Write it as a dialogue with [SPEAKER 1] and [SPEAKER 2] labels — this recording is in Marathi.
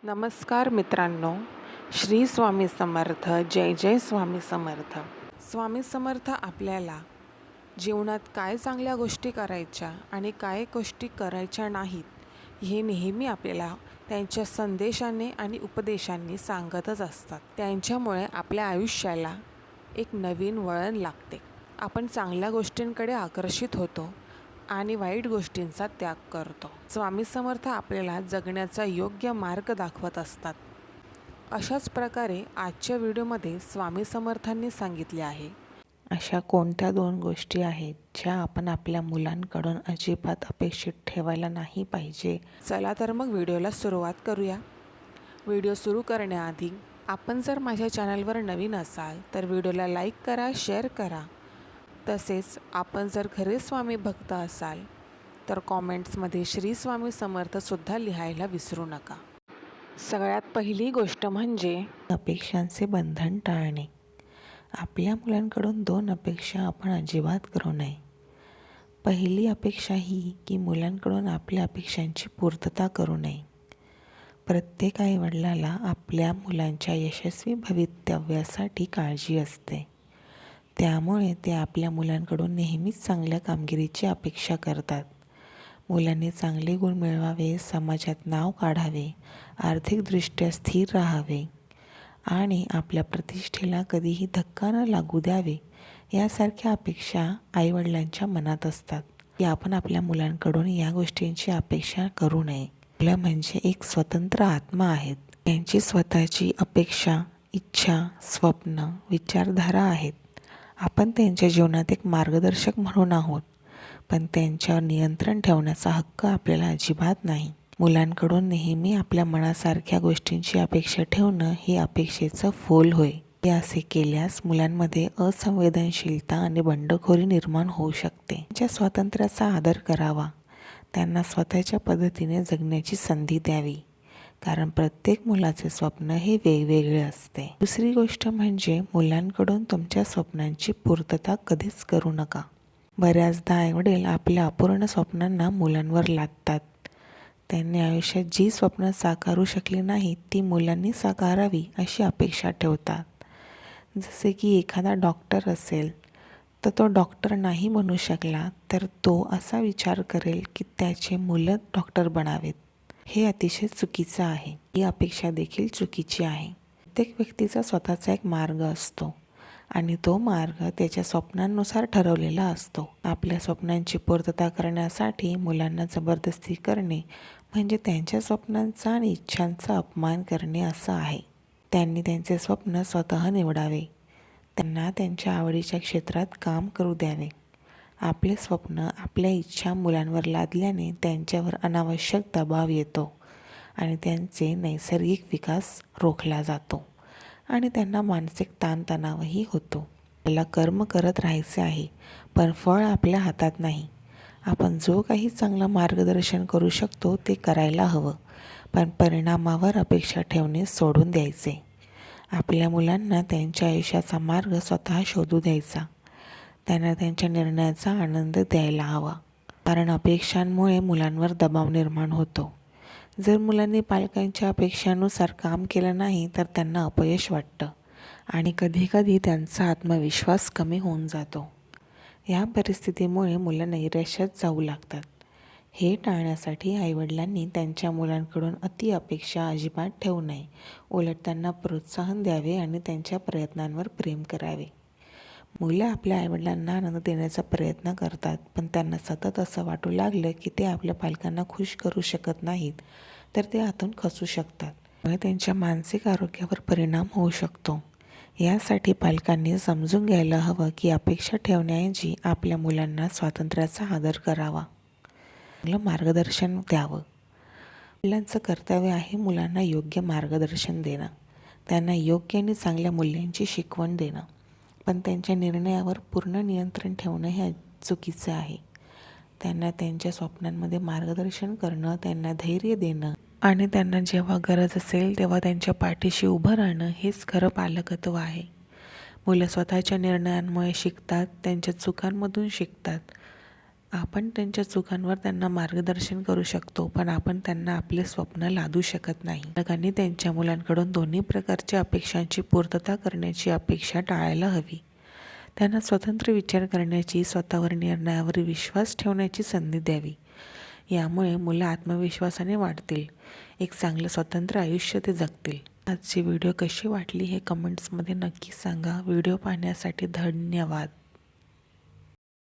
[SPEAKER 1] नमस्कार मित्रांनो, श्री स्वामी समर्थ. जय जय स्वामी समर्थ. स्वामी समर्थ आपल्याला जीवनात काय चांगल्या गोष्टी करायच्या आणि काय गोष्टी करायच्या नाहीत हे नेहमी आपल्याला त्यांच्या संदेशाने आणि उपदेशांनी सांगतच असतात. त्यांच्यामुळे आपल्या आयुष्याला एक नवीन वळण लागते. आपण चांगल्या गोष्टींकडे आकर्षित होतो आणि वाईट गोष्टींचा त्याग करतो. स्वामी समर्थ आपल्याला जगण्याचा योग्य मार्ग दाखवत असतात. अशाच प्रकारे आजच्या व्हिडिओमध्ये स्वामी समर्थांनी सांगितले आहे, अशा कोणत्या 2 गोष्टी आहेत ज्या आपण आपल्या मुलांकडून अजिबात अपेक्षित ठेवायला नाही पाहिजे. चला तर मग व्हिडिओला सुरुवात करूया. व्हिडिओ सुरू करण्याआधी आपण जर माझ्या चॅनलवर नवीन असाल तर व्हिडिओला लाईक करा, शेअर करा. तसेच आपण जर खरे स्वामी भक्त असाल तर कॉमेंट्समध्ये श्री स्वामी समर्थसुद्धा लिहायला विसरू नका. सगळ्यात पहिली गोष्ट म्हणजे अपेक्षांचे बंधन टाळणे. आपल्या मुलांकडून 2 अपेक्षा आपण अजिबात करू नये. पहिली अपेक्षा ही की मुलांकडून आपल्या अपेक्षांची पूर्तता करू नये. प्रत्येक आईवडिलाला आपल्या मुलांच्या यशस्वी भवितव्यासाठी काळजी असते. त्यामुळे ते आपल्या मुलांकडून नेहमीच चांगल्या कामगिरीची अपेक्षा करतात. मुलांनी चांगले गुण मिळवावे, समाजात नाव काढावे, आर्थिकदृष्ट्या स्थिर राहावे आणि आपल्या प्रतिष्ठेला कधीही धक्का न लागू द्यावे यासारख्या अपेक्षा आईवडिलांच्या मनात असतात की आपण आपल्या मुलांकडून या गोष्टींची अपेक्षा करू नये. मुलं म्हणजे एक स्वतंत्र आत्मा आहेत. त्यांची स्वतःची अपेक्षा, इच्छा, स्वप्न, विचारधारा आहेत. आपण त्यांच्या जीवनात एक मार्गदर्शक म्हणून आहोत, पण त्यांच्यावर नियंत्रण ठेवण्याचा हक्क आपल्याला अजिबात नाही. मुलांकडून नेहमी आपल्या मनासारख्या गोष्टींची अपेक्षा ठेवणं हे अपेक्षेचं फोल होय. हे असे केल्यास मुलांमध्ये असंवेदनशीलता आणि बंडखोरी निर्माण होऊ शकते. त्यांच्या स्वातंत्र्याचा आदर करावा. त्यांना स्वतःच्या पद्धतीने जगण्याची संधी द्यावी, कारण प्रत्येक मुलाचे स्वप्न हे वेगवेगळे असते. दुसरी गोष्ट म्हणजे मुलांकडून तुमच्या स्वप्नांची पूर्तता कधीच करू नका. बऱ्याचदा आईवडील आपल्या अपूर्ण स्वप्नांना मुलांवर लादतात. त्यांनी आयुष्यात जी स्वप्न साकारू शकली नाहीत ती मुलांनी साकारावी अशी अपेक्षा ठेवतात. जसे की एखादा डॉक्टर असेल तर तो डॉक्टर नाही बनू शकला तर तो असा विचार करेल की त्याचे मुलं डॉक्टर बनावेत. हे अतिशय चुकीचं आहे. ही अपेक्षा देखील चुकीची आहे. प्रत्येक व्यक्तीचा स्वतःचा एक मार्ग असतो आणि तो मार्ग त्याच्या स्वप्नांनुसार ठरवलेला असतो. आपल्या स्वप्नांची पूर्तता करण्यासाठी मुलांना जबरदस्ती करणे म्हणजे त्यांच्या स्वप्नांचा आणि इच्छांचा अपमान करणे असं आहे. त्यांनी त्यांचे स्वप्न स्वतः निवडावे. त्यांना त्यांच्या आवडीच्या क्षेत्रात काम करू द्यावे. आपले स्वप्न, आपल्या इच्छा मुलांवर लादल्याने त्यांच्यावर अनावश्यक दबाव येतो आणि त्यांचे नैसर्गिक विकास रोखला जातो आणि त्यांना मानसिक ताणतणावही होतो. आपल्याला कर्म करत राहायचे आहे, पण फळ आपल्या हातात नाही. आपण जो काही चांगलं मार्गदर्शन करू शकतो ते करायला हवं, पण परिणामावर अपेक्षा ठेवणे सोडून द्यायचे. आपल्या मुलांना त्यांच्या आयुष्याचा मार्ग स्वतः शोधू द्यायचा. त्यांना त्यांच्या निर्णयाचा आनंद द्यायला हवा, कारण अपेक्षांमुळे मुलांवर दबाव निर्माण होतो. जर मुलांनी पालकांच्या अपेक्षानुसार काम केलं नाही तर त्यांना अपयश वाटतं आणि कधीकधी त्यांचा आत्मविश्वास कमी होऊन जातो. या परिस्थितीमुळे मुलं नैराश्यात जाऊ लागतात. हे टाळण्यासाठी आईवडिलांनी त्यांच्या मुलांकडून अति अपेक्षा अजिबात ठेवू नये. उलट त्यांना प्रोत्साहन द्यावे आणि त्यांच्या प्रयत्नांवर प्रेम करावे. मुलं आपल्या आईवडिलांना आनंद देण्याचा प्रयत्न करतात, पण त्यांना सतत असं वाटू लागलं की ते आपल्या पालकांना खुश करू शकत नाहीत तर ते आतून खचू शकतात. त्यामुळे त्यांच्या मानसिक आरोग्यावर परिणाम होऊ शकतो. यासाठी पालकांनी समजून घ्यायला हवं की अपेक्षा ठेवण्याऐवजी आपल्या मुलांना स्वातंत्र्याचा आदर करावा, चांगलं मार्गदर्शन द्यावं. वडिलांचं कर्तव्य आहे मुलांना योग्य मार्गदर्शन देणं, त्यांना योग्य आणि चांगल्या मूल्यांची शिकवण देणं, पण त्यांच्या निर्णयावर पूर्ण नियंत्रण ठेवणं हे चुकीचं आहे. त्यांना त्यांच्या स्वप्नांमध्ये मार्गदर्शन करणं, त्यांना धैर्य देणं आणि त्यांना जेव्हा गरज असेल तेव्हा त्यांच्या पाठीशी उभं राहणं हेच खरं पालकत्व आहे. मुलं स्वतःच्या निर्णयांमुळे शिकतात, त्यांच्या चुकांमधून शिकतात आपण त्यांच्या चुकांवर त्यांना मार्गदर्शन करू शकतो, पण आपण त्यांना आपले स्वप्न लादू शकत नाही. पालकांनी त्यांच्या मुलांकडून दोन्ही प्रकारच्या अपेक्षांची पूर्तता करण्याची अपेक्षा टाळायला हवी. त्यांना स्वतंत्र विचार करण्याची, स्वतःवर निर्णयावर विश्वास ठेवण्याची संधी द्यावी. यामुळे मुलं आत्मविश्वासाने वाढतील. एक चांगलं स्वतंत्र आयुष्य ते जगतील. आजची व्हिडिओ कशी वाटली हे कमेंट्समध्ये नक्की सांगा. व्हिडिओ पाहण्यासाठी धन्यवाद.